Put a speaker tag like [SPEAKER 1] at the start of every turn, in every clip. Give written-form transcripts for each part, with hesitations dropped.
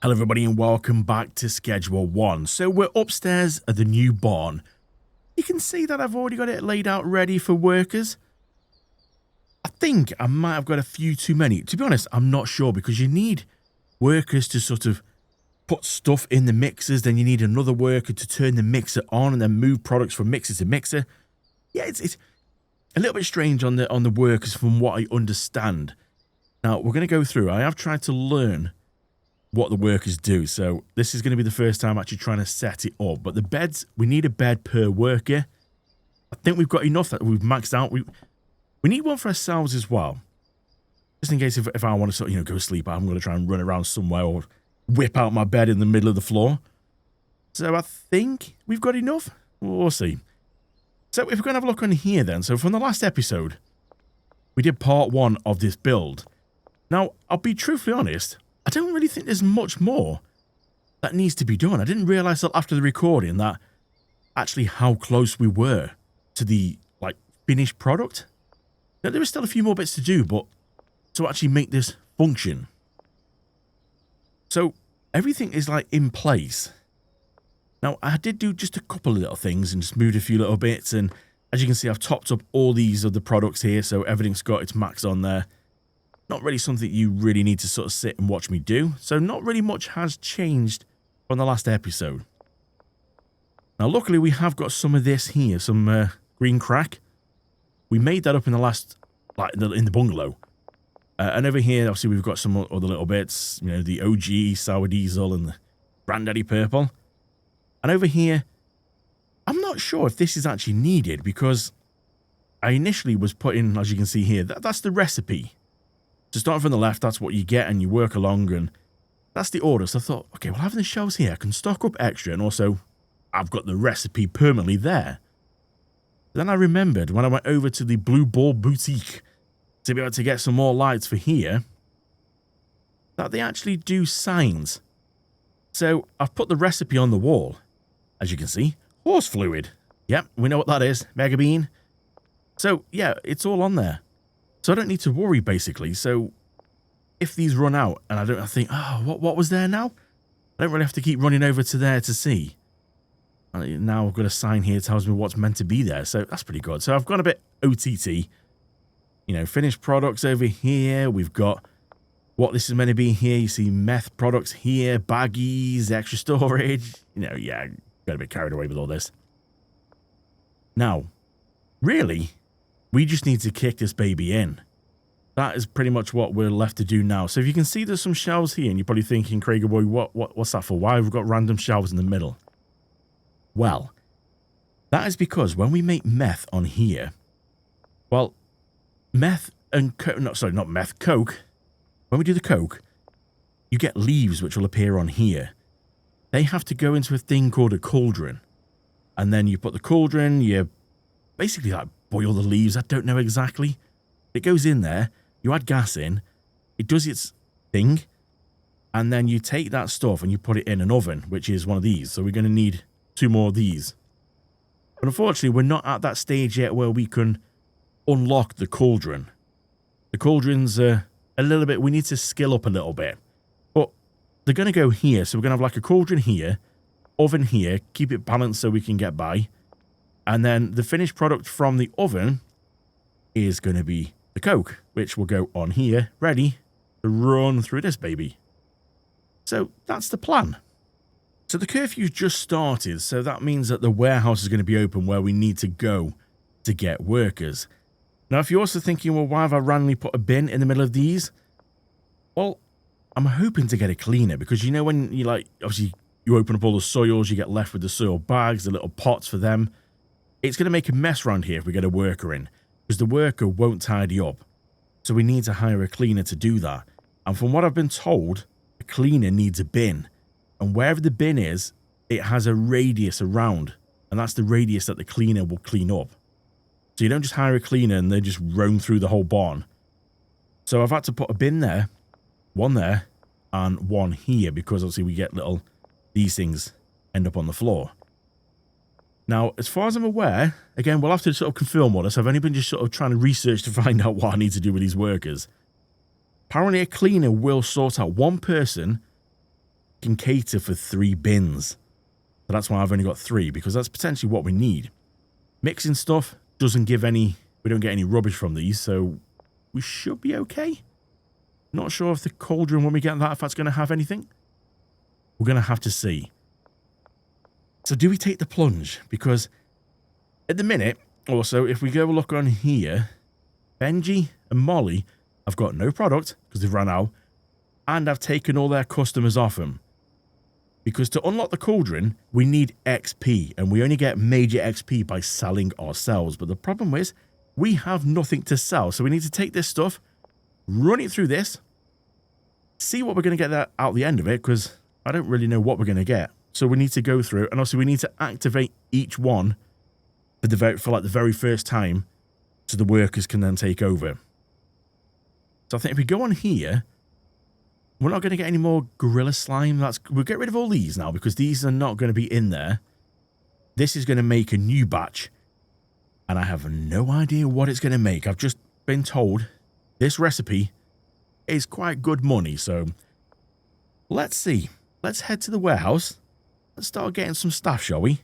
[SPEAKER 1] Hello everybody and welcome back to Schedule 1. So we're upstairs at the new barn. You can see that I've already got it laid out ready for workers. I think I might have got a few too many. To be honest, I'm not sure because you need workers to sort of put stuff in the mixers. Then you need another worker to turn the mixer on and then move products from mixer to mixer. Yeah, it's a little bit strange on the workers from what I understand. Now, we're going to go through. I have tried to learn what the workers do, so this is going to be the first time actually trying to set it up. But the beds, we need a bed per worker. I think we've got enough that we've maxed out. We need one for ourselves as well, just in case if I want to sort of, go sleep, I'm going to try and run around somewhere or whip out my bed in the middle of the floor. So I think we've got enough. We'll see. So if we're going to have a look on here then, so from the last episode, we did part 1 of this build. Now, I'll be truthfully honest, I don't really think there's much more that needs to be done. I didn't realize that after the recording that actually how close we were to the finished product. Now, there is still a few more bits to do, but to actually make this function. So everything is in place. Now, I did do just a couple of little things and just moved a few little bits. And as you can see, I've topped up all these of the products here, so everything's got its max on there. Not really something you really need to sort of sit and watch me do. So not really much has changed from the last episode. Now, luckily, we have got some of this here, some green crack. We made that up in the last, in the bungalow. And over here, obviously, we've got some other little bits. The OG sour diesel and the granddaddy purple. And over here, I'm not sure if this is actually needed because I initially was putting, as you can see here, that's the recipe. So starting from the left, that's what you get and you work along and that's the order. So I thought, okay, well, having the shelves here, I can stock up extra and also I've got the recipe permanently there. Then I remembered when I went over to the Blue Ball Boutique to be able to get some more lights for here, that they actually do signs. So I've put the recipe on the wall. As you can see, horse fluid. Yep, we know what that is, mega bean. So yeah, it's all on there. So I don't need to worry, basically. So if these run out and I think, oh, what was there now? I don't really have to keep running over to there to see. Now I've got a sign here that tells me what's meant to be there. So that's pretty good. So I've got a bit OTT. Finished products over here. We've got what this is meant to be here. You see meth products here, baggies, extra storage. Yeah, got a bit carried away with all this. Now, really, we just need to kick this baby in. That is pretty much what we're left to do now. So if you can see there's some shelves here, and you're probably thinking, Craiger boy, what's that for? Why have we got random shelves in the middle? Well, that is because when we make meth on here, well, meth and coke. When we do the coke, you get leaves which will appear on here. They have to go into a thing called a cauldron. And then you put the cauldron, you basically boil the leaves. I don't know exactly. It goes in there, you add gas in, it does its thing, and then you take that stuff and you put it in an oven, which is one of these. So we're going to need 2 more of these. But unfortunately, we're not at that stage yet where we can unlock the cauldron. The cauldron's a little bit, we need to skill up a little bit. But they're going to go here. So we're going to have a cauldron here, oven here, keep it balanced so we can get by. And then the finished product from the oven is going to be the coke, which will go on here, ready to run through this baby. So that's the plan. So the curfew's just started, so that means that the warehouse is going to be open where we need to go to get workers. Now, if you're also thinking, well, why have I randomly put a bin in the middle of these? Well, I'm hoping to get a cleaner because when you obviously you open up all the soils, you get left with the soil bags, the little pots for them. It's going to make a mess around here if we get a worker in because the worker won't tidy up. So we need to hire a cleaner to do that. And from what I've been told, a cleaner needs a bin. And wherever the bin is, it has a radius around. And that's the radius that the cleaner will clean up. So you don't just hire a cleaner and they just roam through the whole barn. So I've had to put a bin there, one there, and one here. Because obviously we get these things end up on the floor. Now, as far as I'm aware, again, we'll have to sort of confirm all this. I've only been just sort of trying to research to find out what I need to do with these workers. Apparently a cleaner will sort out one person can cater for 3 bins. So that's why I've only got 3, because that's potentially what we need. Mixing stuff doesn't give any, we don't get any rubbish from these, so we should be okay. Not sure if the cauldron, when we get that, if that's going to have anything. We're going to have to see. So do we take the plunge? Because at the minute, also, if we go look on here, Benji and Molly have got no product because they've run out, and I've taken all their customers off them. Because to unlock the cauldron, we need XP, and we only get major XP by selling ourselves. But the problem is, we have nothing to sell, so we need to take this stuff, run it through this, see what we're going to get out the end of it, because I don't really know what we're going to get. So we need to go through, and also we need to activate each one for like the very first time, so the workers can then take over. So I think if we go on here, we're not going to get any more gorilla slime. We'll get rid of all these now, because these are not going to be in there. This is going to make a new batch, and I have no idea what it's going to make. I've just been told this recipe is quite good money, so let's see. Let's head to the warehouse and start getting some stuff, shall we?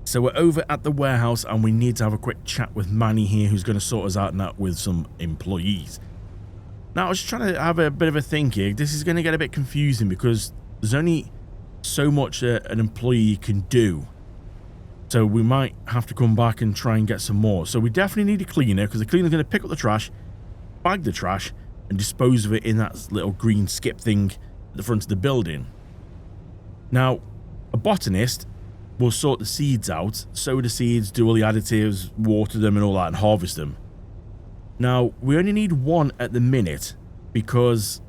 [SPEAKER 1] So we're over at the warehouse, and we need to have a quick chat with Manny here, who's going to sort us out now with some employees. Now, I was trying to have a bit of a think here. This is going to get a bit confusing because there's only so much an employee can do. So we might have to come back and try and get some more. So we definitely need a cleaner, because the cleaner's going to pick up the trash, bag the trash, and dispose of it in that little green skip thing at the front of the building. Now, a botanist will sort the seeds out, sow the seeds, do all the additives, water them and all that, and harvest them. Now, we only need 1 at the minute, because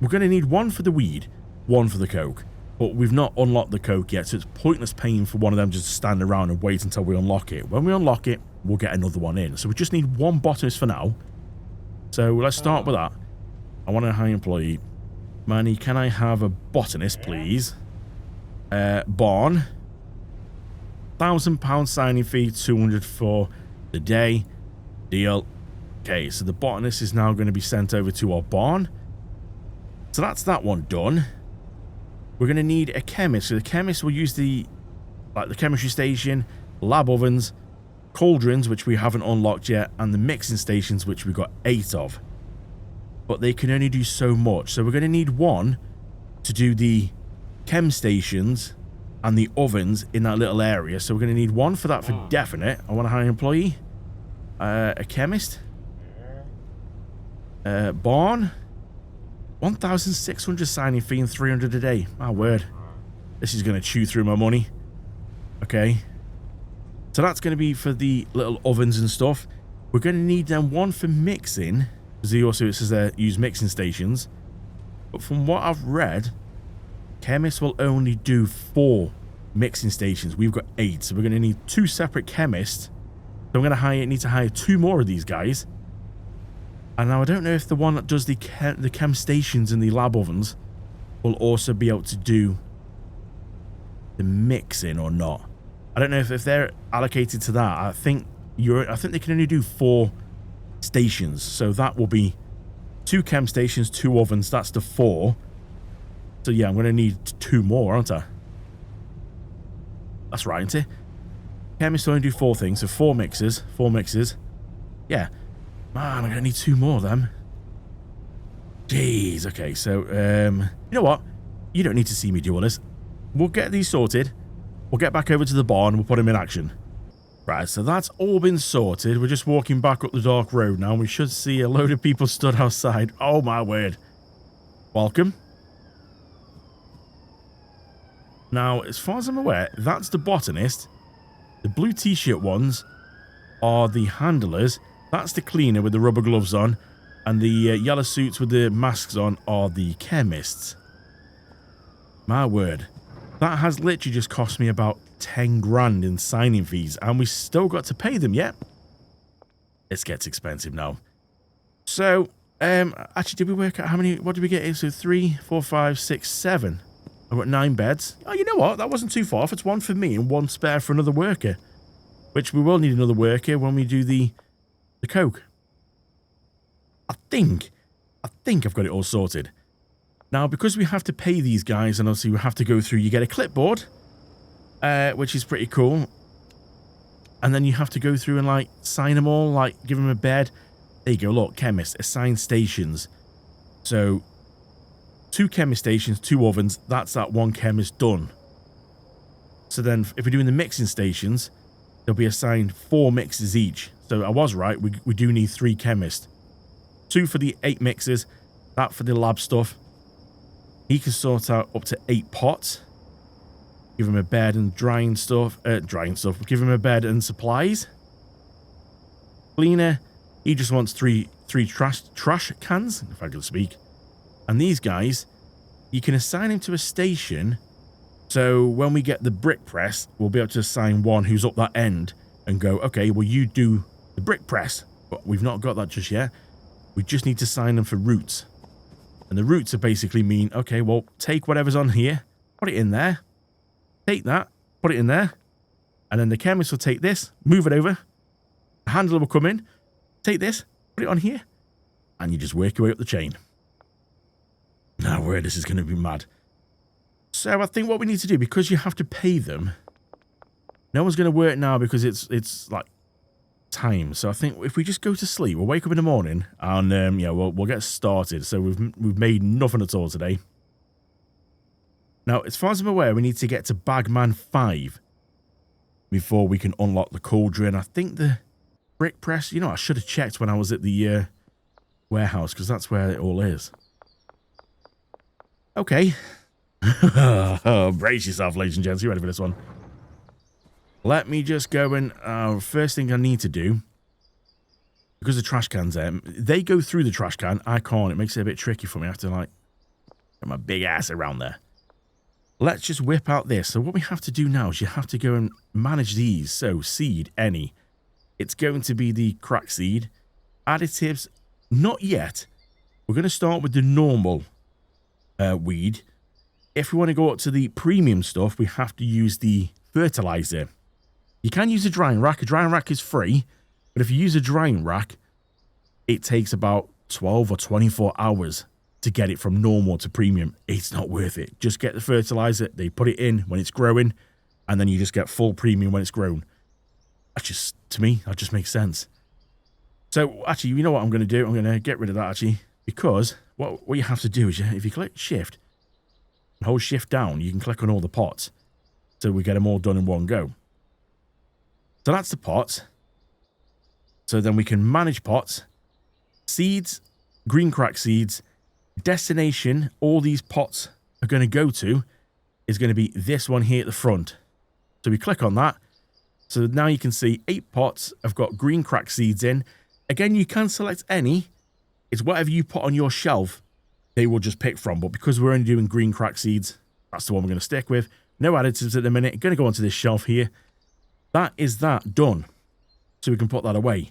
[SPEAKER 1] we're going to need 1 for the weed, 1 for the coke. But we've not unlocked the coke yet, so it's pointless paying for one of them just to stand around and wait until we unlock it. When we unlock it, we'll get another one in. So we just need 1 botanist for now. So let's start with that. I want a high employee. Manny, can I have a botanist, please? Barn. £1,000 signing fee, 200 for the day. Deal. Okay, so the botanist is now going to be sent over to our barn. So that's that one done. We're going to need a chemist. So the chemist will use the chemistry station, lab ovens, cauldrons, which we haven't unlocked yet, and the mixing stations, which we got 8 of. But they can only do so much. So we're going to need 1 to do the chem stations and the ovens in that little area. So we're going to need 1 for that for definite. I want a high employee. A chemist. Barn. 1,600 signing fee and 300 a day. My word. This is going to chew through my money. Okay. So that's going to be for the little ovens and stuff. We're going to need then 1 for mixing, because he also says they use mixing stations. But from what I've read, chemists will only do 4 mixing stations. We've got 8, so we're going to need 2 separate chemists. So I'm going to need to hire 2 more of these guys. And now I don't know if the one that does the chem stations and the lab ovens will also be able to do the mixing or not. I don't know if they're allocated to that. I think they can only do 4 stations. So that will be 2 chem stations, 2 ovens. That's the 4. So yeah, I'm going to need 2 more, aren't I? That's right, isn't it? Chemists only do 4 things, so 4 mixers. Yeah. Man, I'm going to need 2 more of them. Jeez, okay, so, you know what? You don't need to see me do all this. We'll get these sorted. We'll get back over to the barn, we'll put them in action. Right, so that's all been sorted. We're just walking back up the dark road now, and we should see a load of people stood outside. Oh, my word. Welcome. Now, as far as I'm aware, that's the botanist. The blue t-shirt ones are the handlers. That's the cleaner with the rubber gloves on. And the yellow suits with the masks on are the chemists. My word. That has literally just cost me about 10 grand in signing fees. And we still got to pay them yet. It gets expensive now. So, actually, did we work out how many? What did we get? So 3, 4, 5, 6, 7. I've got 9 beds. Oh, you know what? That wasn't too far off. It's 1 for me and 1 spare for another worker. Which we will need another worker when we do the coke. I think I've got it all sorted. Now, because we have to pay these guys, and obviously we have to go through, you get a clipboard, which is pretty cool. And then you have to go through and, like, sign them all, like, give them a bed. There you go, look, chemist, assign stations. So, 2 chemist stations, 2 ovens, that's that 1 chemist done. So then, if we're doing the mixing stations, they'll be assigned 4 mixes each. So I was right, we do need 3 chemists. 2 for the 8 mixes, that for the lab stuff. He can sort out up to 8 pots. Give him a bed and drying stuff. Give him a bed and supplies. Cleaner, he just wants 3 trash cans, if I can speak. And these guys, you can assign him to a station. So when we get the brick press, we'll be able to assign one who's up that end and go, okay, well, you do the brick press. But we've not got that just yet. We just need to assign them for routes. And the routes are basically mean, okay, well, take whatever's on here, put it in there. Take that, put it in there. And then the chemist will take this, move it over. The handler will come in, take this, put it on here. And you just work your way up the chain. Now, where this is going to be mad. So I think what we need to do, because you have to pay them, no one's going to work now because it's like time. So I think if we just go to sleep, we'll wake up in the morning and yeah, we'll get started. So we've made nothing at all today. Now, as far as I'm aware, we need to get to Bagman 5 before we can unlock the cauldron. I think the brick press, you know, I should have checked when I was at the warehouse because that's where it all is. Okay. Brace yourself, ladies and gents. You ready for this one? Let me just go and... first thing I need to do, because the trash can's there, they go through the trash can. I can't. It makes it a bit tricky for me. I have to, like, get my big ass around there. Let's just whip out this. So what we have to do now is you have to go and manage these. So, seed, any. It's going to be the crack seed. Additives, not yet. We're going to start with the normal weed. If we want to go up to the premium stuff, we have to use the fertilizer. You can use a drying rack. A drying rack is free. But if you use a drying rack, it takes about 12 or 24 hours to get it from normal to premium. It's not worth it. Just get the fertilizer. They put it in when it's growing. And then you just get full premium when it's grown. That's just, to me, that just makes sense. So, actually, you know what I'm going to do? I'm going to get rid of that, actually. Because what you have to do is, if you click shift, and hold shift down, you can click on all the pots. So we get them all done in one go. So that's the pots. So then we can manage pots. Seeds, green crack seeds. Destination, all these pots are going to go to, is going to be this one here at the front. So we click on that. So now you can see 8 pots have got green crack seeds in. Again, you can select any. It's whatever you put on your shelf, they will just pick from. But because we're only doing green crack seeds, that's the one we're going to stick with. No additives at the minute. Going to go onto this shelf here. That is that done. So we can put that away.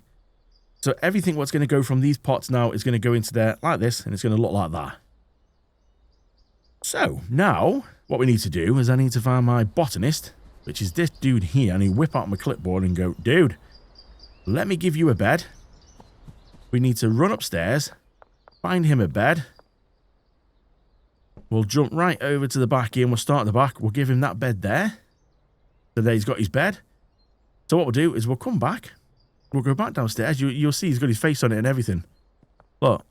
[SPEAKER 1] So everything what's going to go from these pots now is going to go into there like this, and it's going to look like that. So now what we need to do is I need to find my botanist, which is this dude here. I need to whip out my clipboard and go, dude, let me give you a bed. We need to run upstairs, find him a bed. We'll jump right over to the back here and we'll start at the back. We'll give him that bed there. So there he's got his bed. So what we'll do is we'll come back. We'll go back downstairs. You'll see he's got his face on it and everything. Look.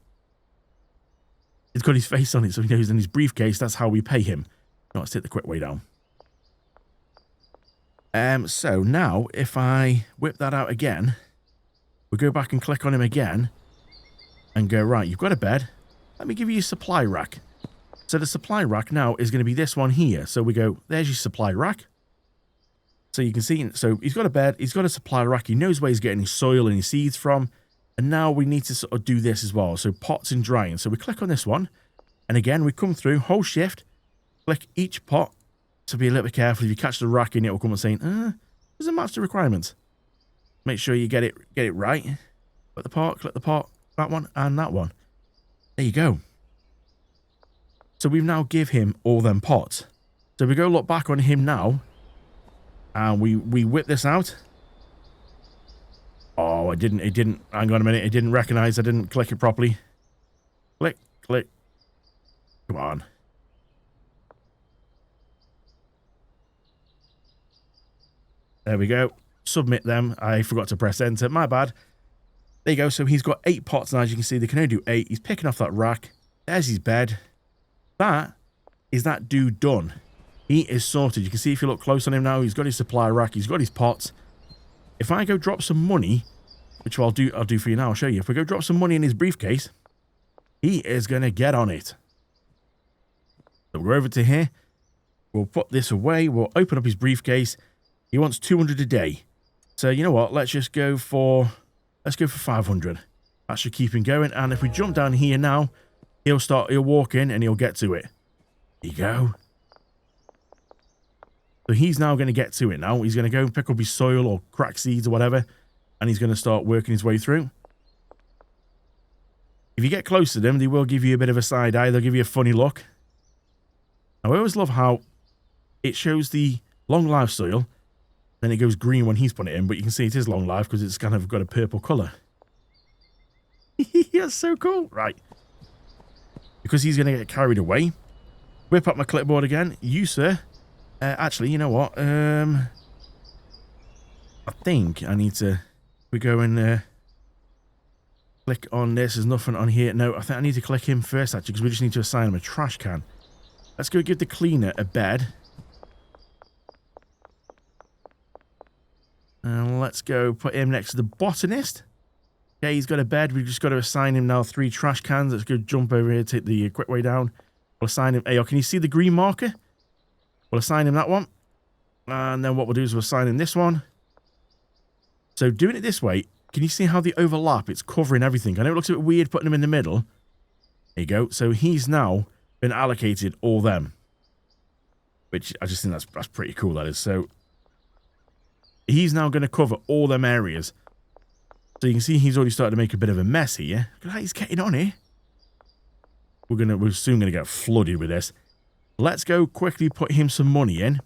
[SPEAKER 1] He's got his face on it, so he knows in his briefcase. That's how we pay him. No, let's take the quick way down. So now, if I whip that out again, we go back and click on him again and go, right, you've got a bed. Let me give you a supply rack. So the supply rack now is going to be this one here. So we go, there's your supply rack. So you can see, so he's got a bed, he's got a supply rack, he knows where he's getting his soil and his seeds from. And now we need to sort of do this as well. So pots and drying. So we click on this one. And again, we come through, hold shift, click each pot. So be a little bit careful. If you catch the rack in, it will come and saying, doesn't match the requirements. Make sure you get it right. Click the pot, that one, and that one. There you go. So we've now give him all them pots. So we go look back on him now. And we whip this out. Oh, it didn't, hang on a minute. It didn't recognize, I didn't click it properly. Click. Come on. There we go. Submit them. I forgot to press enter. My bad. There you go. So he's got 8 pots now. As you can see, they can only do 8. He's picking off that rack. There's his bed. That is that dude done. He is sorted. You can see if you look close on him now, he's got his supply rack. He's got his pots. If I go drop some money, which I'll do for you now, I'll show you. If we go drop some money in his briefcase, he is going to get on it. So we'll go over to here. We'll put this away. We'll open up his briefcase. He wants 200 a day. So you know what? Let's go for 500. That should keep him going. And if we jump down here now, he'll walk in and he'll get to it. There you go. So he's now going to get to it now. He's going to go and pick up his soil or crack seeds or whatever. And he's going to start working his way through. If you get close to them, they will give you a bit of a side eye. They'll give you a funny look. Now, I always love how it shows the long life soil. Then it goes green when he's put it in. But you can see it is long life because it's kind of got a purple colour. That's so cool. Right. Because he's going to get carried away. Whip up my clipboard again. You, sir. Actually, you know what? I think I need to... We go and click on this. There's nothing on here. No, I think I need to click him first, actually, because we just need to assign him a trash can. Let's go give the cleaner a bed. And let's go put him next to the botanist. Okay, he's got a bed. We've just got to assign him now 3 trash cans. Let's go jump over here, take the quick way down. We'll assign him... Hey, can you see the green marker? We'll assign him that one. And then what we'll do is we'll assign him this one. So doing it this way, can you see how they overlap? It's covering everything. I know it looks a bit weird putting them in the middle. There you go. So he's now been allocated all them. Which I just think that's pretty cool, that is. So he's now going to cover all them areas. So you can see he's already started to make a bit of a mess here. Look at how he's getting on here. We're soon going to get flooded with this. Let's go quickly put him some money in.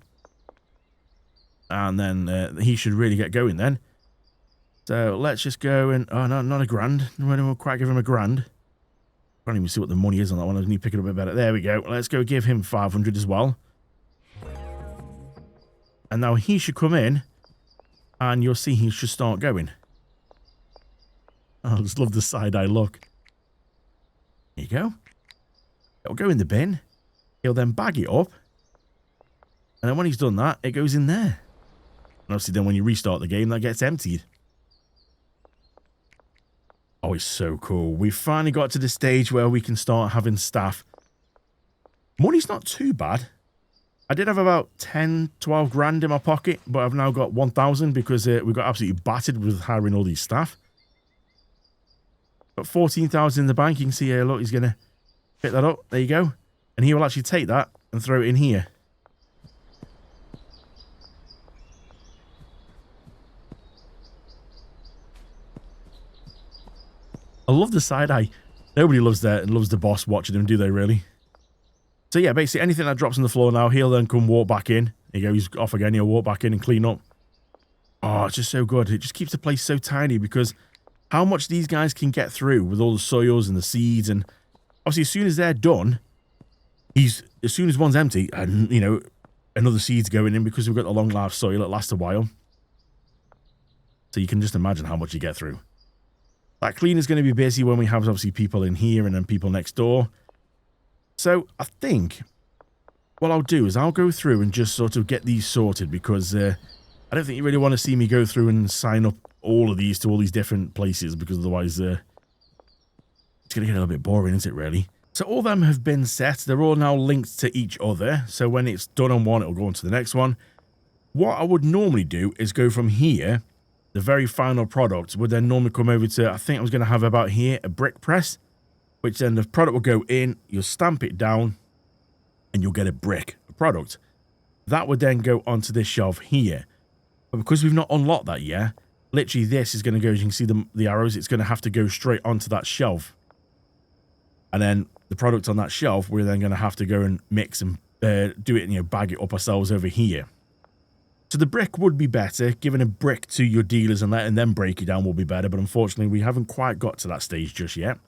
[SPEAKER 1] And then he should really get going then. So let's just go and... Oh, no, not a grand. We'll quite give him a grand. I can't even see what the money is on that one. I need to pick it up a bit better. There we go. Let's go give him 500 as well. And now he should come in. And you'll see he should start going. I just love the side-eye look. There you go. It'll go in the bin. He'll then bag it up. And then when he's done that, it goes in there. And obviously then when you restart the game, that gets emptied. Oh, it's so cool. We've finally got to the stage where we can start having staff. Money's not too bad. I did have about 10, 12 grand in my pocket, but I've now got 1,000 because we got absolutely battered with hiring all these staff. Got 14,000 in the bank. You can see here, look, he's going to pick that up. There you go. And he will actually take that and throw it in here. I love the side eye. Nobody loves the boss watching him, do they really? So yeah, basically anything that drops on the floor now, he'll then come walk back in. There you go, he's off again. He'll walk back in and clean up. Oh, it's just so good. It just keeps the place so tiny because how much these guys can get through with all the soils and the seeds. And obviously as soon as they're done, as soon as one's empty, and you know, another seed's going in because we've got the long life soil. It lasts a while. So you can just imagine how much you get through. That cleaner's going to be busy when we have obviously people in here and then people next door. So I think what I'll do is I'll go through and just sort of get these sorted because I don't think you really want to see me go through and sign up all of these to all these different places because otherwise it's going to get a little bit boring, isn't it, really? So all of them have been set. They're all now linked to each other. So when it's done on one, it'll go on to the next one. What I would normally do is go from here. The very final product would then normally come over to, I think I was going to have about here, a brick press, which then the product will go in, you'll stamp it down, and you'll get a brick, a product. That would then go onto this shelf here. But because we've not unlocked that yet, literally this is going to go, as you can see the arrows, it's going to have to go straight onto that shelf. And then the product on that shelf, we're then going to have to go and mix and do it and, you know, bag it up ourselves over here. So the brick would be better. Giving a brick to your dealers and letting them break it down will be better. But unfortunately, we haven't quite got to that stage just yet.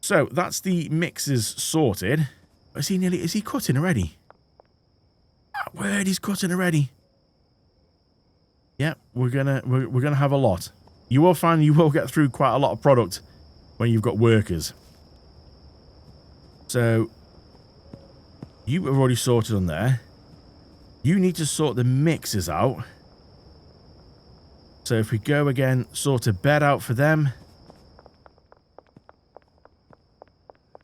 [SPEAKER 1] So that's the mixers sorted. Is he cutting already? Word, he's cutting already. Yeah, we're gonna have a lot. You will find you will get through quite a lot of product when you've got workers. So you have already sorted on there. You need to sort the mixers out. So if we go again, sort a bed out for them.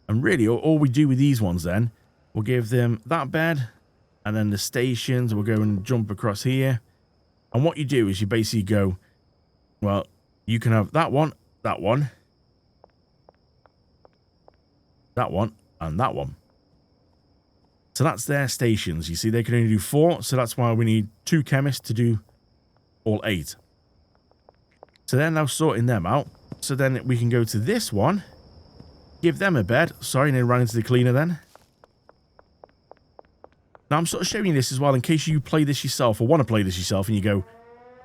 [SPEAKER 1] And really, all we do with these ones then, we'll give them that bed, and then the stations, we'll go and jump across here. And what you do is you basically go, well, you can have that one, that one, that one, and that one. So that's their stations. You see, they can only do 4, so that's why we need 2 chemists to do all 8. So they're now sorting them out. So then we can go to this one, give them a bed. Sorry, and then run into the cleaner then. Now, I'm sort of showing you this as well in case you play this yourself or want to play this yourself and you go,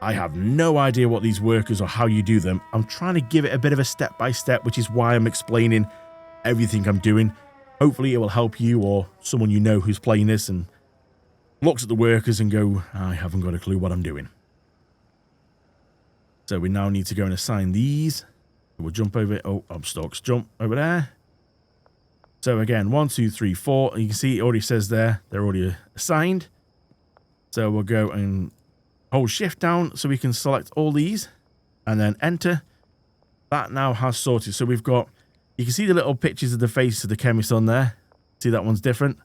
[SPEAKER 1] I have no idea what these workers or how you do them. I'm trying to give it a bit of a step-by-step, which is why I'm explaining everything I'm doing. Hopefully it will help you or someone you know who's playing this and looks at the workers and go, I haven't got a clue what I'm doing. So we now need to go and assign these. We'll jump over. Oh, I'm stuck. Jump over there. So again, 1, 2, 3, 4. You can see it already says there, they're already assigned. So we'll go and hold shift down so we can select all these and then enter. That now has sorted. So we've got, you can see the little pictures of the face of the chemist on there. See, that one's different.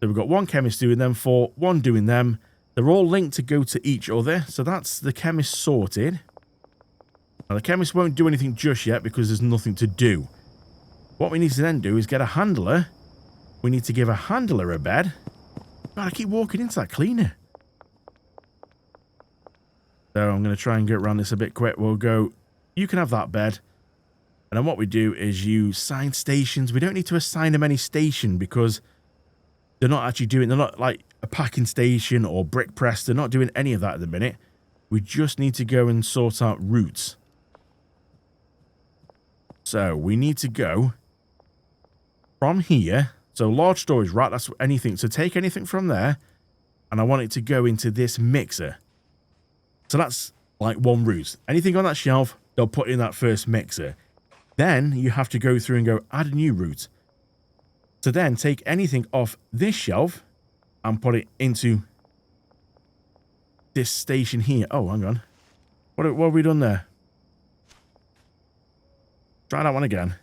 [SPEAKER 1] So we've got 1 chemist doing them, 4, 1 doing them. They're all linked to go to each other. So that's the chemist sorted. Now the chemist won't do anything just yet because there's nothing to do. What we need to then do is get a handler. We need to give a handler a bed. God, I keep walking into that cleaner. So I'm going to try and get around this a bit quick. We'll go, you can have that bed. And then what we do is you assign stations. We don't need to assign them any station because they're not actually doing, they're not like a packing station or brick press. They're not doing any of that at the minute. We just need to go and sort out routes. So we need to go from here. So large storage, right? That's anything. So take anything from there. And I want it to go into this mixer. So that's like 1 route. Anything on that shelf, they'll put in that first mixer. Then you have to go through and go add a new route. So then take anything off this shelf and put it into this station here. Oh, hang on. What have we done there? Try that one again.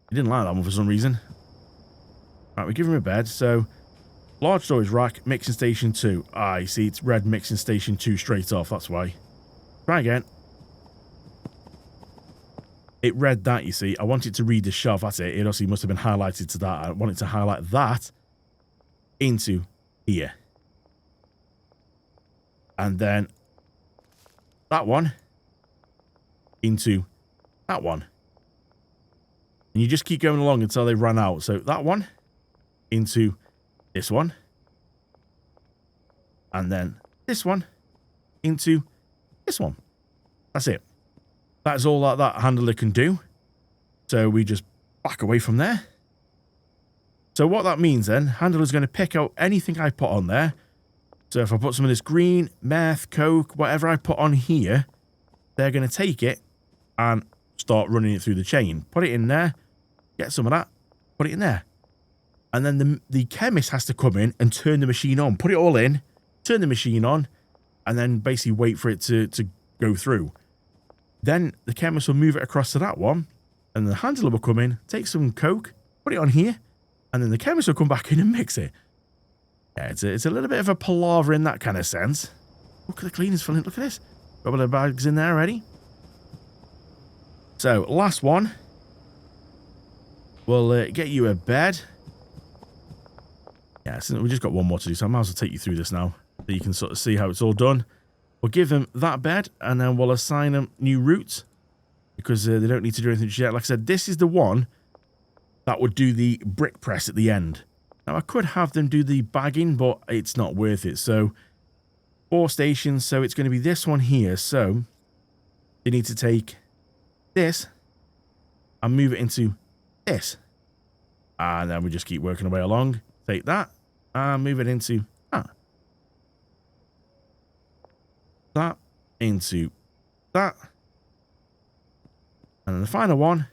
[SPEAKER 1] He didn't like that one for some reason. Right, we give him a bed. So, large storage rack, mixing station 2. Ah, you see, it's red mixing station 2 straight off. That's why. Try again. It read that, you see. I want it to read the shelf. That's it. It obviously must have been highlighted to that. I want it to highlight that into here. And then that one into that one. And you just keep going along until they run out. So that one into this one. And then this one into this one. That's it. That's all that handler can do. So we just back away from there. So what that means then, handler's going to pick out anything I put on there. So if I put some of this green, meth, coke, whatever I put on here, they're going to take it and start running it through the chain. Put it in there, get some of that, put it in there. And then the chemist has to come in and turn the machine on. Put it all in, turn the machine on, and then basically wait for it to go through. Then the chemist will move it across to that one, and the handler will come in, take some coke, put it on here, and then the chemist will come back in and mix it. Yeah, it's a little bit of a palaver in that kind of sense. Look at the cleaners filling. Look at this. Got a couple of bags in there already. So, last one. We'll get you a bed. Yeah, so we just got one more to do, so I might as well take you through this now, so you can sort of see how it's all done. We'll give them that bed, and then we'll assign them new routes, because they don't need to do anything yet. Like I said, this is the one that would do the brick press at the end. Now, I could have them do the bagging, but it's not worth it. So, 4 stations, so it's going to be this one here. So, they need to take this, and move it into this. And then we just keep working our way along. Take that and move it into that. That into that. And then the final one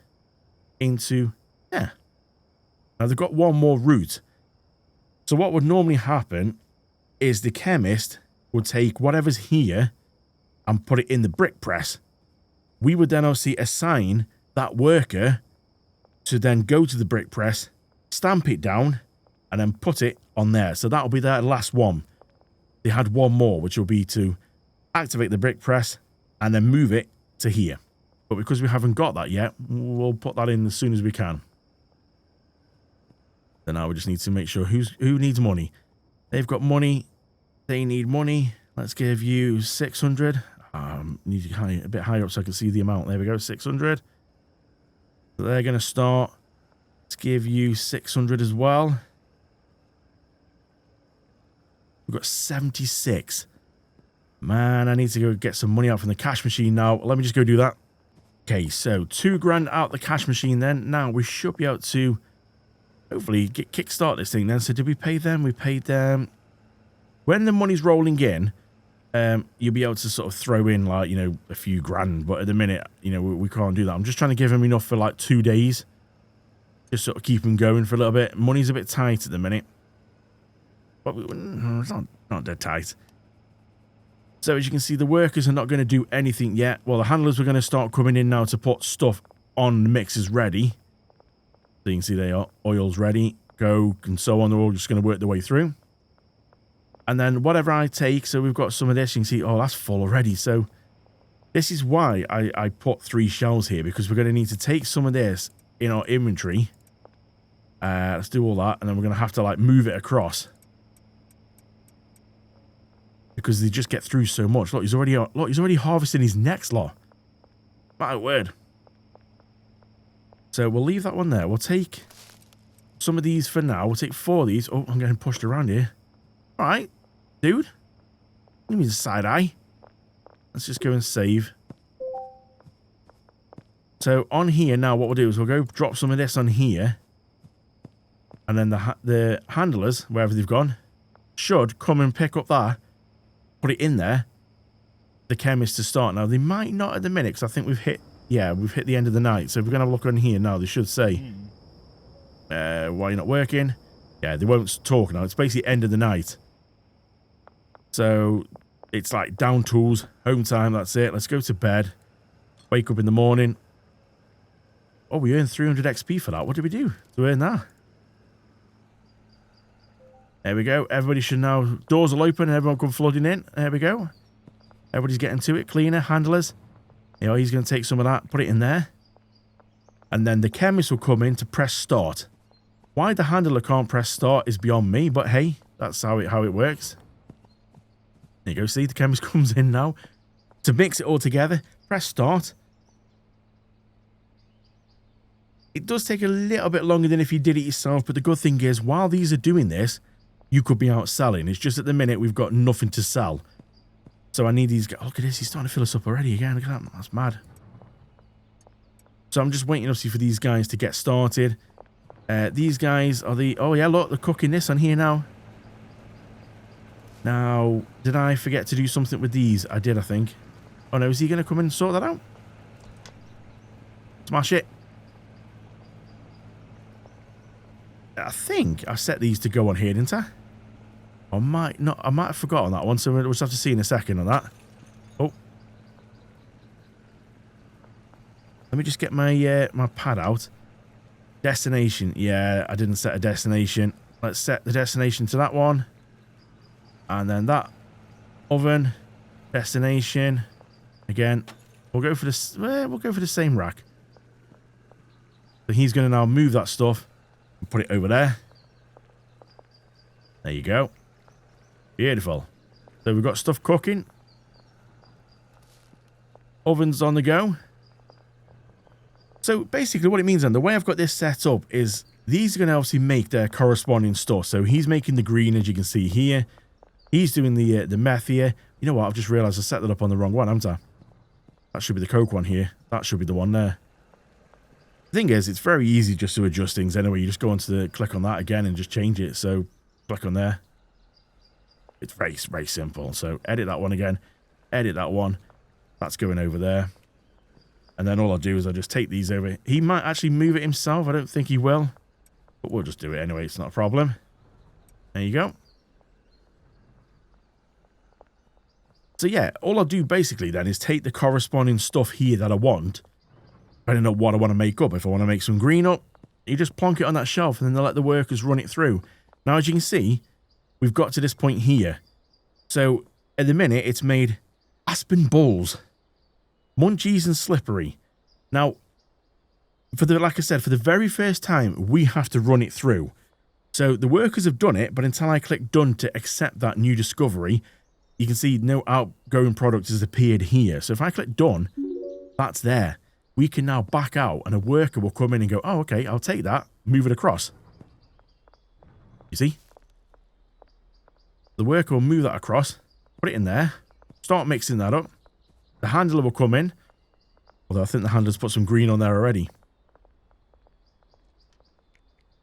[SPEAKER 1] into there. Now they've got one more route. So what would normally happen is the chemist would take whatever's here and put it in the brick press. We would then obviously assign that worker to then go to the brick press, stamp it down, and then put it on there. So that'll be their last one. They had one more, which will be to activate the brick press and then move it to here. But because we haven't got that yet, we'll put that in as soon as we can. So now we just need to make sure who needs money. They've got money. They need money. Let's give you 600. Need to a bit higher up so I can see the amount. There we go, 600. So they're going to start. Let's give you 600 as well. We've got 76. Man, I need to go get some money out from the cash machine now. Let me just go do that. Okay, so 2 grand out the cash machine then. Now we should be able to hopefully kickstart this thing then. So did we pay them? We paid them. When the money's rolling in, you'll be able to sort of throw in like, you know, a few grand. But at the minute, you know, we can't do that. I'm just trying to give them enough for like 2 days. Just sort of keep them going for a little bit. Money's a bit tight at the minute. But it's not dead tight. So as you can see, the workers are not going to do anything yet. Well, the handlers were going to start coming in now to put stuff on the mixers ready. So you can see they are. Oil's ready, coke, and so on. They're all just going to work their way through. And then whatever I take, so we've got some of this. You can see, oh, that's full already. So this is why I put 3 shelves here, because we're going to need to take some of this in our inventory. Let's do all that, and then we're going to have to like move it across. Because they just get through so much. Look, he's already harvesting his next lot. My word. So we'll leave that one there. We'll take some of these for now. We'll take 4 of these. Oh, I'm getting pushed around here. All right, dude. Give me the side eye. Let's just go and save. So on here now, what we'll do is we'll go drop some of this on here. And then the handlers, wherever they've gone, should come and pick up that. Put it in there. The chemist to start. Now, they might not at the minute, because I think we've hit the end of the night. So if we're going to have a look on here now, they should say, why are you not working? Yeah, they won't talk now. It's basically end of the night. So it's like down tools, home time, that's it. Let's go to bed. Wake up in the morning. Oh, we earned 300 XP for that. What did we do to earn that? There we go. Everybody should now... Doors will open and everyone come flooding in. There we go. Everybody's getting to it. Cleaner, handlers. You know, he's going to take some of that, put it in there. And then the chemist will come in to press start. Why the handler can't press start is beyond me, but hey, that's how it works. There you go. See, the chemist comes in now. To mix it all together, press start. It does take a little bit longer than if you did it yourself, but the good thing is, while these are doing this, you could be out selling. It's just at the minute we've got nothing to sell. So I need these guys. Look at this. He's starting to fill us up already again. Look at that. That's mad. So I'm just waiting, obviously, for these guys to get started. These guys are the... Oh, yeah, look. They're cooking this on here now. Now, did I forget to do something with these? I did, I think. Oh, no. Is he going to come in and sort that out? Smash it. I think I set these to go on here, didn't I? I might not. I might have forgotten that one, so we'll just have to see in a second on that. Oh. Let me just get my my pad out. Destination. Yeah, I didn't set a destination. Let's set the destination to that one. And then that. Oven. Destination. Again. We'll go for this. We'll go for the same rack. So he's going to now move that stuff. And put it over there. There you go. Beautiful. So we've got stuff cooking. Ovens on the go. So basically what it means then, the way I've got this set up is these are going to obviously make their corresponding stuff. So he's making the green, as you can see here. He's doing the meth here. You know what? I've just realised I set that up on the wrong one, haven't I? That should be the coke one here. That should be the one there. The thing is, it's very easy just to adjust things anyway. You just go onto the, click on that again and just change it. So click on there. It's very, very simple. So edit that one again. Edit that one. That's going over there. And then all I'll do is I'll just take these over. He might actually move it himself. I don't think he will. But we'll just do it anyway. It's not a problem. There you go. So yeah, all I'll do basically then is take the corresponding stuff here that I want. Depending on what I want to make up. If I want to make some green up, you just plonk it on that shelf and then they'll let the workers run it through. Now, as you can see, we've got to this point here. So at the minute, it's made aspen balls, munchies and slippery. Now, like I said, for the very first time, we have to run it through. So the workers have done it, but until I click done to accept that new discovery, you can see no outgoing product has appeared here. So if I click done, that's there. We can now back out and a worker will come in and go, oh, okay, I'll take that, move it across. You see? The worker will move that across, put it in there, start mixing that up. The handler will come in, although I think the handler's put some green on there already.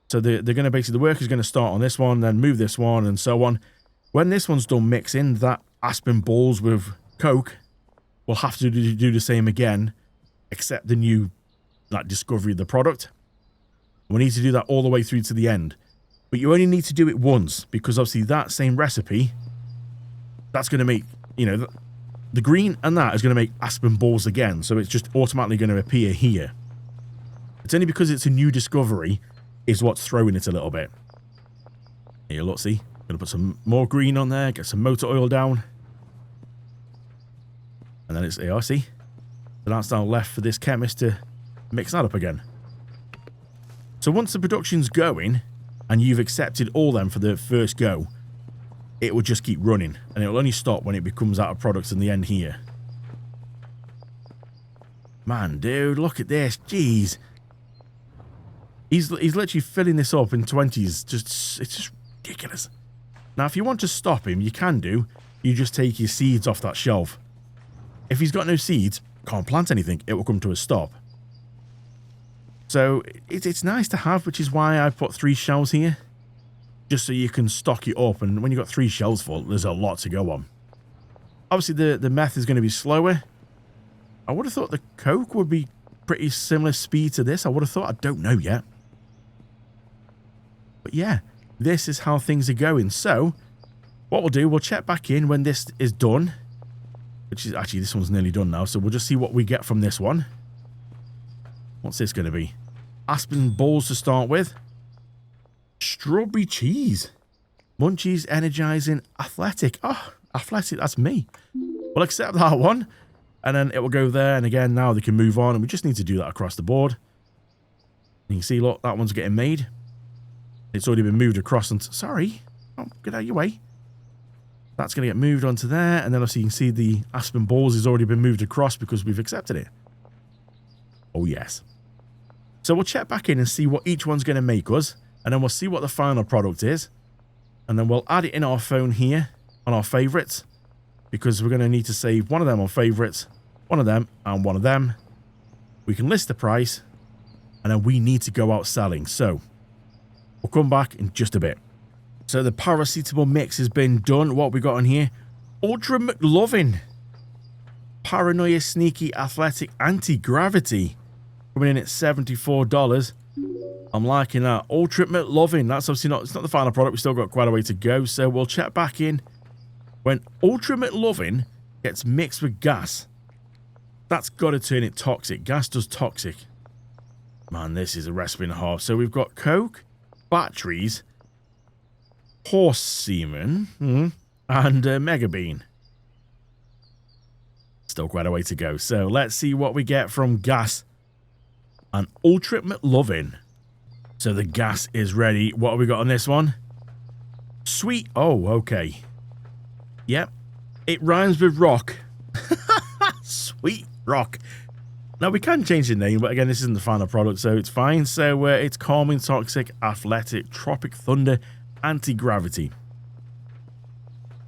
[SPEAKER 1] So they're going to basically, the worker's going to start on this one, then move this one and so on. When this one's done mixing, that aspen balls with Coke will have to do the same again, except the new discovery of the product. We need to do that all the way through to the end. But you only need to do it once, because obviously that same recipe, that's going to make, you know, the green and that is going to make aspen balls again. So it's just automatically going to appear here. It's only because it's a new discovery is what's throwing it a little bit. Here, look, see? Going to put some more green on there, get some motor oil down. And then it's here, see? So that's now left for this chemist to mix that up again. So once the production's going, and you've accepted all them for the first go, it will just keep running. And it will only stop when it becomes out of products in the end here. Man, dude, look at this. Jeez. He's literally filling this up in 20s. It's just ridiculous. Now, if you want to stop him, you can do. You just take your seeds off that shelf. If he's got no seeds, can't plant anything. It will come to a stop. So it's nice to have, which is why I put 3 shelves here. Just so you can stock it up. And when you've got 3 shelves full, there's a lot to go on. Obviously, the meth is going to be slower. I would have thought the Coke would be pretty similar speed to this. I would have thought. I don't know yet. But yeah, this is how things are going. So what we'll do, we'll check back in when this is done. Which is actually, this one's nearly done now. So we'll just see what we get from this one. What's this going to be? Aspen balls to start with. Strawberry cheese. Munchies, energizing, athletic. Oh, athletic, that's me. We'll accept that one. And then it will go there. And again, now they can move on. And we just need to do that across the board. You can see, look, that one's getting made. It's already been moved across. And sorry. Oh, get out of your way. That's going to get moved onto there. And then obviously you can see the aspen balls has already been moved across because we've accepted it. Oh, yes. So we'll check back in and see what each one's going to make us. And then we'll see what the final product is. And then we'll add it in our phone here on our favorites. Because we're going to need to save one of them on favorites, one of them, and one of them. We can list the price. And then we need to go out selling. So we'll come back in just a bit. So the paracetamol mix has been done. What we got on here? Ultra McLovin. Paranoia Sneaky Athletic Anti-Gravity. Coming in at $74. I'm liking that. Ultra McLovin. That's obviously not, it's not the final product. We've still got quite a way to go. So we'll check back in when Ultra McLovin gets mixed with gas. That's got to turn it toxic. Gas does toxic. Man, this is a recipe and a half. So we've got Coke, batteries, horse semen, and Mega Bean. Still quite a way to go. So let's see what we get from gas and Ultra McLovin. So the gas is ready. What have we got on this one? Sweet. Oh, okay. Yep. It rhymes with rock. Sweet rock. Now, we can change the name, but again, this isn't the final product, so it's fine. So it's calming, toxic, athletic, tropic thunder, anti-gravity.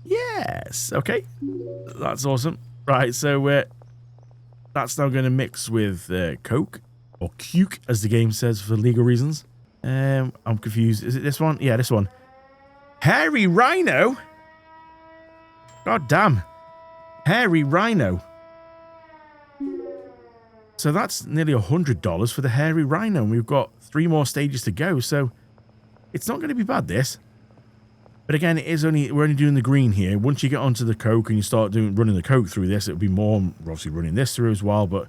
[SPEAKER 1] Yes. Okay. That's awesome. Right, so that's now going to mix with Coke. Or cuke, as the game says for legal reasons. I'm confused. Is it this one? Yeah, this one. Hairy rhino? God damn. Hairy rhino. So that's nearly $100 for the hairy rhino. And we've got 3 more stages to go. So it's not going to be bad, this. But again, we're only doing the green here. Once you get onto the coke and you start running the coke through this, it'll be more. We're obviously running this through as well. But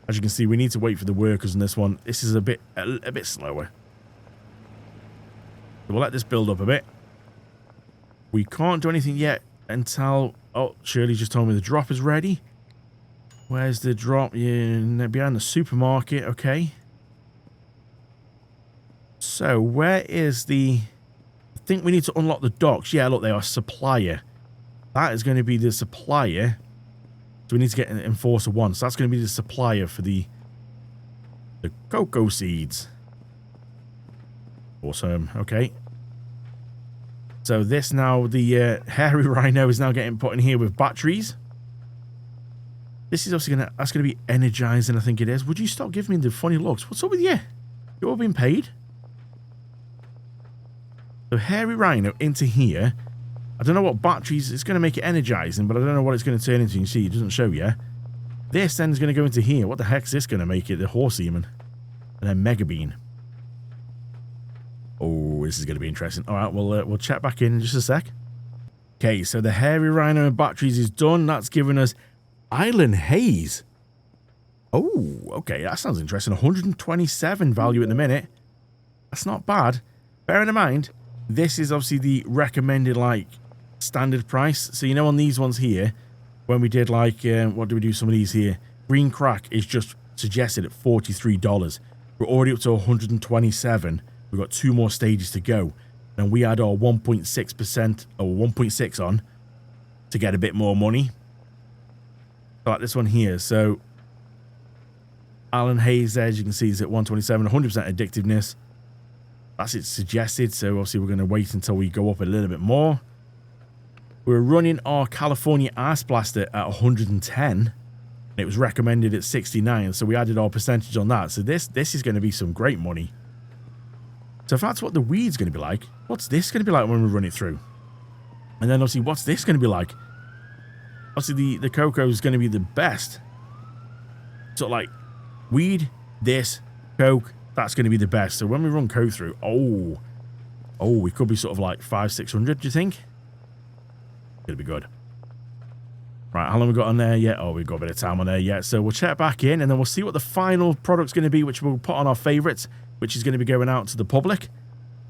[SPEAKER 1] as you can see, we need to wait for the workers on this one. This is a bit slower. So we'll let this build up a bit. We can't do anything yet until... Oh, Shirley just told me the drop is ready. Where's the drop? Yeah, behind the supermarket. Okay. So, where is the... I think we need to unlock the docks. Yeah, look, they are supplier. That is going to be the supplier. So, we need to get an Enforcer 1. So, that's going to be the supplier for the cocoa seeds. Awesome. Okay. So, this now, the hairy rhino is now getting put in here with batteries. This is obviously that's going to be energizing, I think it is. Would you stop giving me the funny looks? What's up with you? You're all being paid? So, hairy rhino into here. I don't know what batteries... It's going to make it energizing, but I don't know what it's going to turn into. You can see, it doesn't show you. This then is going to go into here. What the heck is this going to make it? The horse semen. And then mega bean. Oh, this is going to be interesting. All right, we'll check back in just a sec. Okay, so the hairy rhino and batteries is done. That's given us Island Haze. Oh, okay, that sounds interesting. 127 value at the minute. That's not bad. Bearing in mind, this is obviously the recommended, like, standard price. So, you know, on these ones here, when we did, like, what do we do? Some of these here. Green crack is just suggested at $43. We're already up to 127. We've got 2 more stages to go. And we add our 1.6% or 1.6 on to get a bit more money. Like this one here. So, Alan Hayes, as you can see, is at 127, 100% addictiveness. That's it suggested. So, obviously, we're going to wait until we go up a little bit more. We're running our California Ice Blaster at 110. It was recommended at 69. So, we added our percentage on that. So, this is going to be some great money. So, if that's what the weed's going to be like, what's this going to be like when we run it through? And then, obviously, what's this going to be like? Obviously, the cocoa is going to be the best. So, like, weed, this, coke, that's going to be the best. So, when we run coke through, oh, we could be sort of like 500-600, do you think? It'll be good. Right, how long we got on there yet? Oh, we've got a bit of time on there yet. So, we'll check back in, and then we'll see what the final product's going to be, which we'll put on our favorites, which is going to be going out to the public.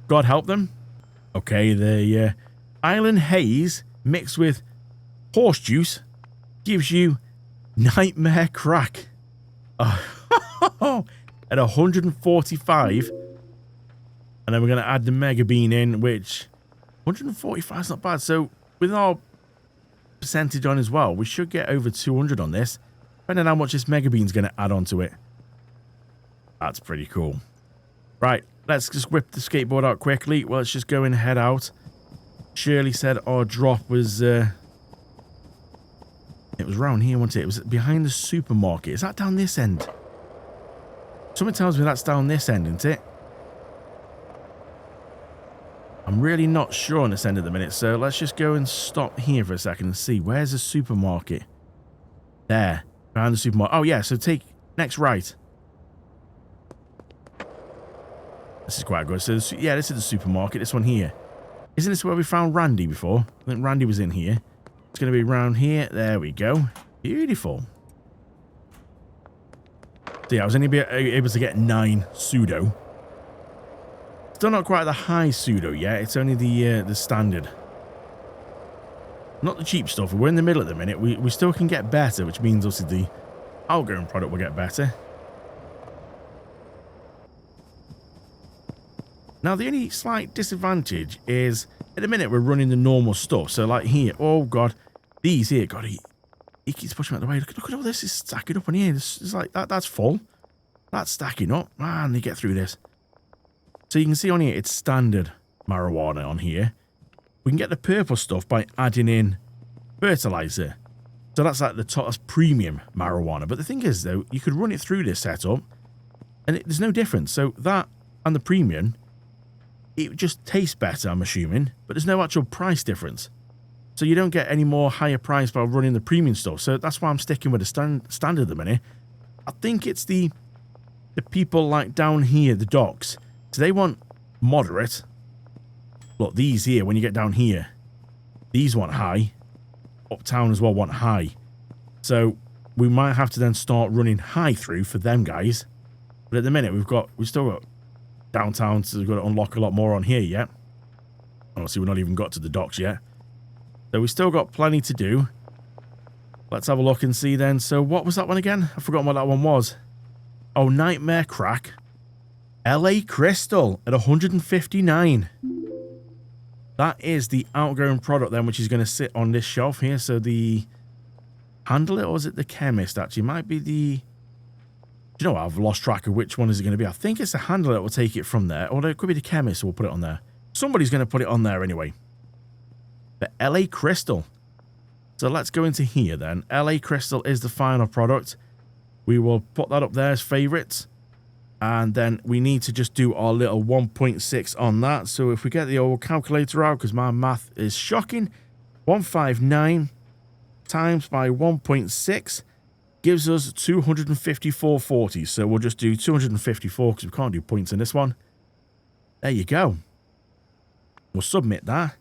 [SPEAKER 1] God help them. Okay, the Island Haze mixed with horse juice gives you nightmare crack. At 145. And then we're going to add the mega bean in, which 145 is not bad. So with our percentage on as well, we should get over 200 on this. Depending on how much this mega bean is going to add onto it. That's pretty cool. Right, let's just whip the skateboard out quickly. Well, let's just go and head out. Shirley said our drop was... it was around here, wasn't it? It was behind the supermarket. Is that down this end? Someone tells me that's down this end, isn't it? I'm really not sure on this end at the minute, so let's just go and stop here for a second and see. Where's the supermarket? There, behind the supermarket. Oh, yeah, so take next right. This is quite good. So, yeah, this is the supermarket, this one here. Isn't this where we found Randy before? I think Randy was in here. It's going to be around here. There we go. Beautiful. So yeah, I was only able to get 9 pseudo. Still not quite the high pseudo yet. It's only the standard. Not the cheap stuff. We're in the middle at the minute. We still can get better, which means obviously the outgoing product will get better. Now, the only slight disadvantage is, at the minute, we're running the normal stuff. So, like here, oh, God, these here, God, he keeps pushing me out of the way. Look at all this is stacking up on here. It's like, that's full. That's stacking up. Man, they get through this. So, you can see on here, it's standard marijuana on here. We can get the purple stuff by adding in fertilizer. So, that's like the top, that's premium marijuana. But the thing is, though, you could run it through this setup. And there's no difference. So that and the premium, it just tastes better, I'm assuming, but there's no actual price difference. So you don't get any more higher price by running the premium stuff. So that's why I'm sticking with the standard at the minute. I think it's the people like down here, the docks. So they want moderate. Look, these here, when you get down here, these want high. Uptown as well want high. So we might have to then start running high through for them guys. But at the minute, we've still got downtown, so we've got to unlock a lot more on here yet. Honestly, we've not even got to the docks yet. So we've still got plenty to do. Let's have a look and see then. So what was that one again? I've forgotten what that one was. Oh, Nightmare Crack. LA Crystal at 159. That is the outgoing product then, which is going to sit on this shelf here. So the handle it, or is it the chemist actually? It might be the... Do you know what? I've lost track of which one is it going to be. I think it's the handler that will take it from there. Or it could be the chemist who will put it on there. Somebody's going to put it on there anyway. The LA Crystal. So let's go into here then. LA Crystal is the final product. We will put that up there as favorites. And then we need to just do our little 1.6 on that. So if we get the old calculator out, because my math is shocking, 159 times by 1.6 gives us 254.40. So we'll just do 254 because we can't do points in this one. There you go. We'll submit that.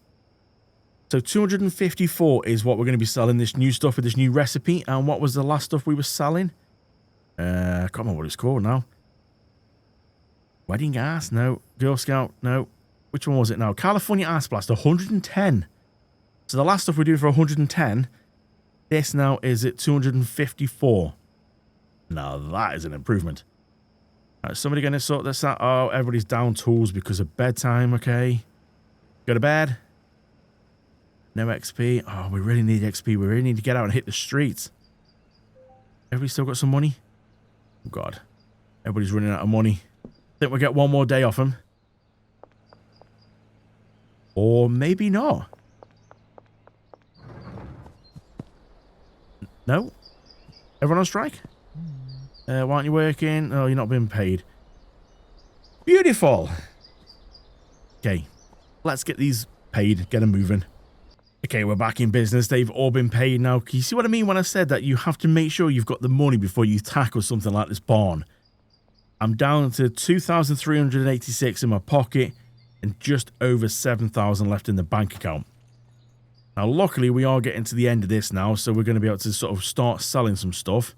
[SPEAKER 1] So 254 is what we're going to be selling this new stuff with this new recipe. And what was the last stuff we were selling? I can't remember what it's called now. Wedding Ass? No. Girl Scout? No. Which one was it now? California Ass Blast, 110. So the last stuff we do for 110, this now is at 254. Now that is an improvement. Right, somebody going to sort this out? Oh, everybody's down tools because of bedtime, okay. Go to bed. No XP. Oh, we really need XP. We really need to get out and hit the streets. Everybody still got some money? Oh, God. Everybody's running out of money. Think we'll get one more day off them. Or maybe not. No? Everyone on strike? Why aren't you working? Oh, you're not being paid. Beautiful. Okay. Let's get these paid. Get them moving. Okay, we're back in business. They've all been paid now. Can you see what I mean when I said that you have to make sure you've got the money before you tackle something like this barn? I'm down to 2,386 in my pocket and just over 7,000 left in the bank account. Now, luckily, we are getting to the end of this now, so we're going to be able to sort of start selling some stuff.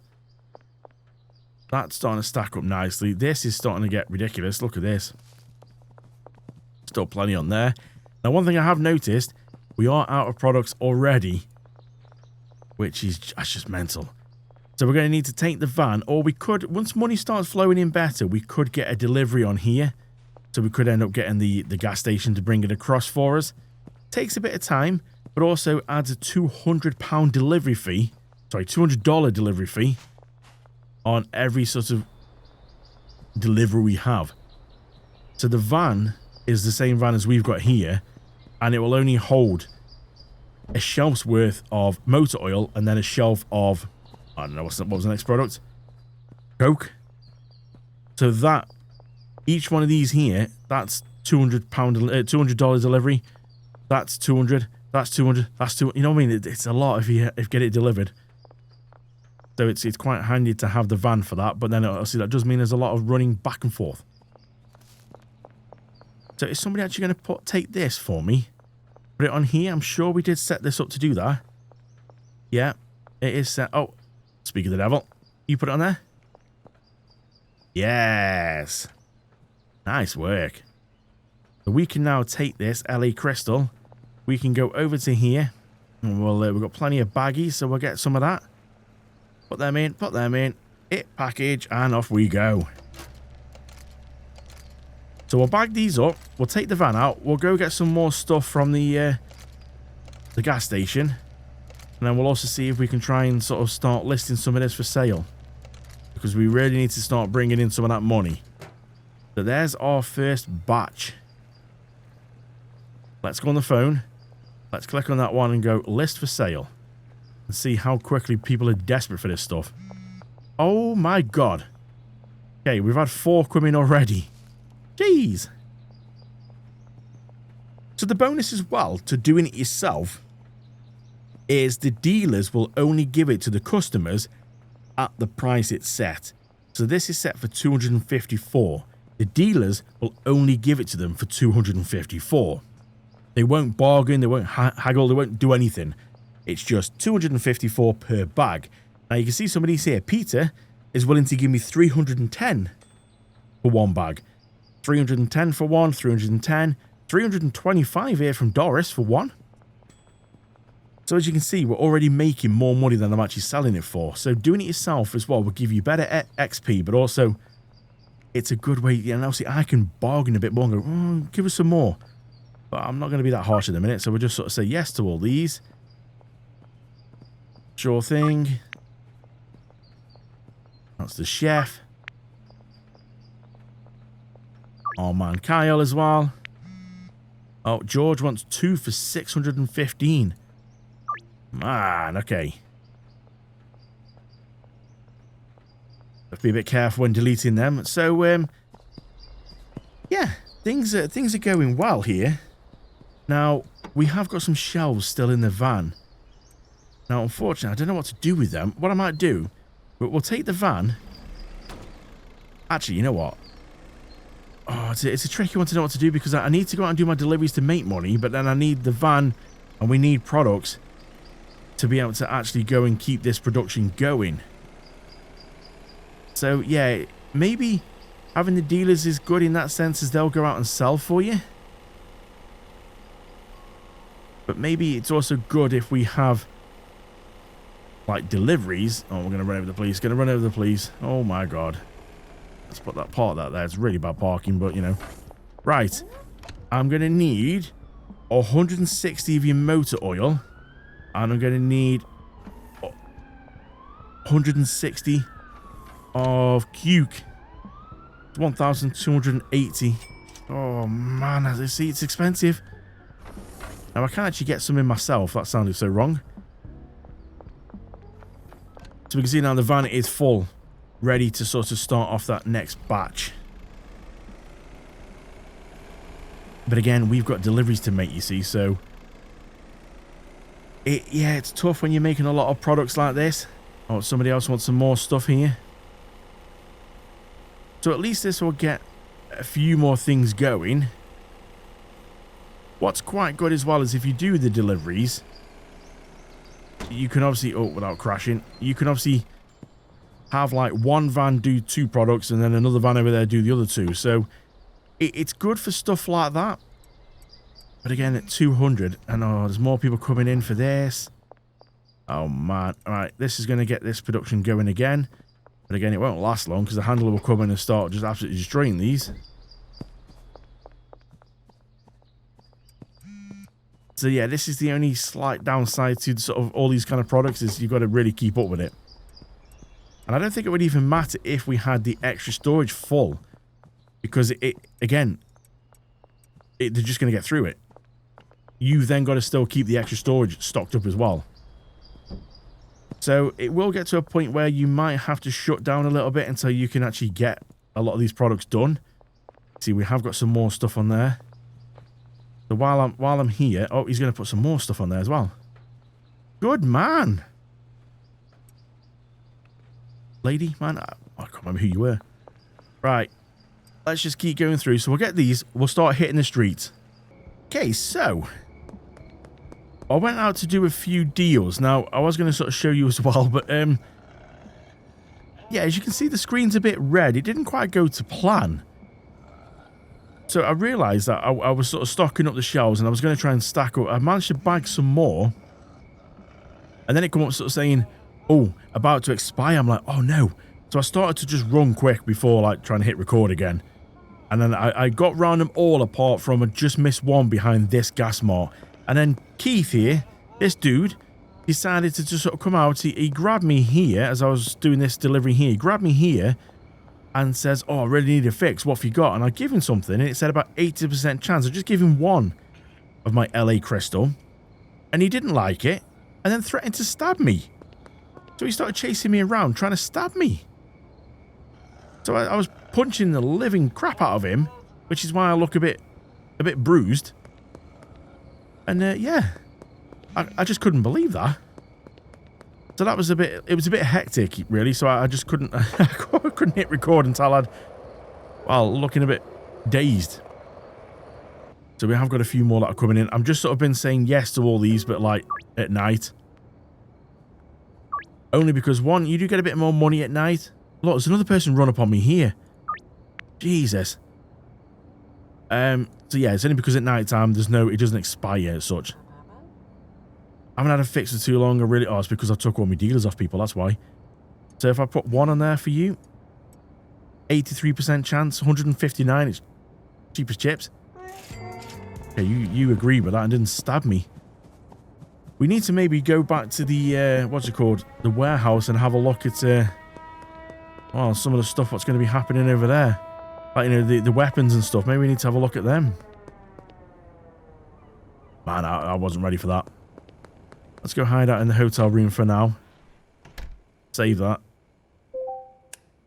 [SPEAKER 1] That's starting to stack up nicely. This is starting to get ridiculous. Look at this. Still plenty on there. Now, one thing I have noticed, we are out of products already, which is just mental. So we're going to need to take the van, or we could, once money starts flowing in better, we could get a delivery on here. So we could end up getting the gas station to bring it across for us. Takes a bit of time, but also adds a £200 delivery fee. Sorry, $200 delivery fee on every sort of delivery we have. So the van is the same van as we've got here, and it will only hold a shelf's worth of motor oil and then a shelf of, I don't know, what was the next product? Coke. So that, each one of these here, that's $200 delivery. That's 200. That's 200. That's 200. You know what I mean? It's a lot if you get it delivered. So it's quite handy to have the van for that. But then obviously that does mean there's a lot of running back and forth. So is somebody actually going to take this for me? Put it on here. I'm sure we did set this up to do that. Yeah, it is set. Oh, speak of the devil. You put it on there? Yes. Nice work. So we can now take this LA Crystal. We can go over to here. And we've got plenty of baggies, so we'll get some of that. Put them in. It package, and off we go. So we'll bag these up. We'll take the van out. We'll go get some more stuff from the gas station. And then we'll also see if we can try and sort of start listing some of this for sale. Because we really need to start bringing in some of that money. So there's our first batch. Let's go on the phone. Let's click on that one and go list for sale. And see how quickly people are desperate for this stuff. Oh my God. Okay, we've had 4 come in already. Jeez. So the bonus as well to doing it yourself is the dealers will only give it to the customers at the price it's set. So this is set for 254. The dealers will only give it to them for 254. They won't bargain, they won't haggle, they won't do anything. It's just 254 per bag. Now you can see some of these here. Peter is willing to give me 310 for 1 bag. 310 for 1, 310, 325 here from Doris for 1. So as you can see, we're already making more money than I'm actually selling it for. So doing it yourself as well will give you better XP, but also it's a good way. You know, see, I can bargain a bit more and go, give us some more. But I'm not going to be that harsh in a minute, so we'll just sort of say yes to all these. Sure thing. That's the chef. Oh man, Kyle as well. Oh, George wants 2 for 615. Man, okay. Have to be a bit careful when deleting them. So, yeah, things are going well here. Now, we have got some shelves still in the van. Now, unfortunately, I don't know what to do with them. What I might do, but we'll take the van. Actually, you know what? Oh, it's a tricky one to know what to do because I need to go out and do my deliveries to make money, but then I need the van and we need products to be able to actually go and keep this production going. So, yeah, maybe having the dealers is good in that sense as they'll go out and sell for you. But maybe it's also good if we have, like, deliveries. Oh, we're going to run over the police. Going to run over the police. Oh, my God. Let's put that part out there. It's really bad parking, but, you know. Right. I'm going to need 160 of your motor oil. And I'm going to need 160 of cuke. 1,280. Oh, man. See, it's expensive. Now, I can actually get some in myself. That sounded so wrong. So we can see now the van is full. Ready to sort of start off that next batch. But again, we've got deliveries to make, you see, so... Yeah, it's tough when you're making a lot of products like this. Oh, somebody else wants some more stuff here. So at least this will get a few more things going. What's quite good as well is if you do the deliveries, you can obviously... Oh, without crashing. You can obviously have like one van do 2 products and then another van over there do the other 2. So it's good for stuff like that. But again, at 200, and oh, there's more people coming in for this. Oh, man. All right, this is going to get this production going again. But again, it won't last long because the handler will come in and start just absolutely destroying these. So, yeah, this is the only slight downside to sort of all these kind of products is you've got to really keep up with it. And I don't think it would even matter if we had the extra storage full. Because, again, they're just going to get through it. You've then got to still keep the extra storage stocked up as well. So it will get to a point where you might have to shut down a little bit until you can actually get a lot of these products done. See, we have got some more stuff on there. So while I'm here... Oh, he's going to put some more stuff on there as well. Good man. Lady, man, I can't remember who you were. Right. Let's just keep going through. So we'll get these. We'll start hitting the streets. Okay, so I went out to do a few deals. Now, I was going to sort of show you as well, but yeah, as you can see, the screen's a bit red. It didn't quite go to plan. So I realized that I was sort of stocking up the shelves and I was going to try and stack up. I managed to bag some more. And then it came up sort of saying, oh, about to expire. I'm like, oh no. So I started to just run quick before like trying to hit record again. And then I got round them all apart from I just missed one behind this gas mart. And then Keith here, this dude, decided to just sort of come out. He grabbed me here as I was doing this delivery here. He grabbed me here and says, oh, I really need a fix. What have you got? And I give him something and it said about 80% chance. I just give him one of my LA crystal. And he didn't like it. And then threatened to stab me. So he started chasing me around trying to stab me. So I was punching the living crap out of him, which is why I look a bit bruised. And yeah, I just couldn't believe that. So that was it was a bit hectic, really. So I just couldn't, I couldn't hit record until I'd, well, looking a bit dazed. So we have got a few more that are coming in. I'm just sort of been saying yes to all these, but like at night. Only because, one, you do get a bit more money at night. Look, there's another person run up on me here. Jesus. So yeah, it's only because at night time it doesn't expire as such. I haven't had a fix for too long. Oh, it's because I took all my dealers off people, that's why. So if I put 1 on there for you, 83% chance, 159, it's cheap as chips. Okay, you agree with that and didn't stab me. We need to maybe go back to the, what's it called? The warehouse and have a look at, well, some of the stuff what's going to be happening over there. Like, you know, the weapons and stuff. Maybe we need to have a look at them. Man, I wasn't ready for that. Let's go hide out in the hotel room for now. Save that.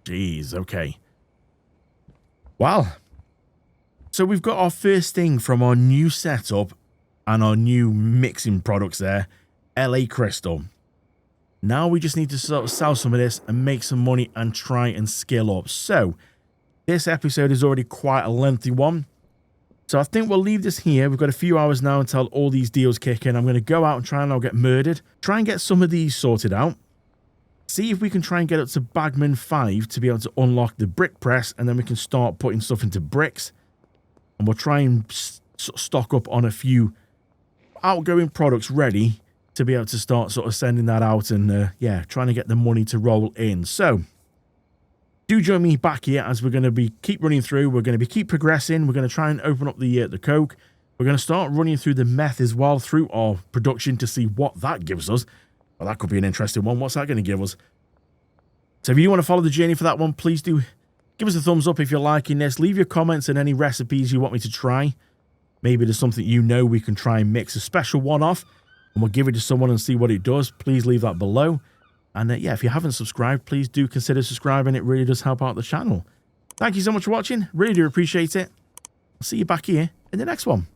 [SPEAKER 1] Jeez, okay. Well, so we've got our first thing from our new setup and our new mixing products there, LA Crystal. Now we just need to sort of sell some of this and make some money and try and scale up. So this episode is already quite a lengthy one. So I think we'll leave this here. We've got a few hours now until all these deals kick in. I'm going to go out and try and I'll get murdered. Try and get some of these sorted out. See if we can try and get up to Bagman 5 to be able to unlock the brick press. And then we can start putting stuff into bricks. And we'll try and stock up on a few outgoing products ready to be able to start sort of sending that out. And yeah, trying to get the money to roll in. So do join me back here as we're going to be keep running through. We're going to be keep progressing. We're going to try and open up the coke. We're going to start running through the meth as well through our production to see what that gives us. Well, that could be an interesting one. What's that going to give us? So if you want to follow the journey for that one, please do give us a thumbs up if you're liking this. Leave your comments and any recipes you want me to try. Maybe there's something we can try and mix a special one off, and we'll give it to someone and see what it does. Please leave that below. And yeah, if you haven't subscribed, please do consider subscribing. It really does help out the channel. Thank you so much for watching. Really do appreciate it. I'll see you back here in the next one.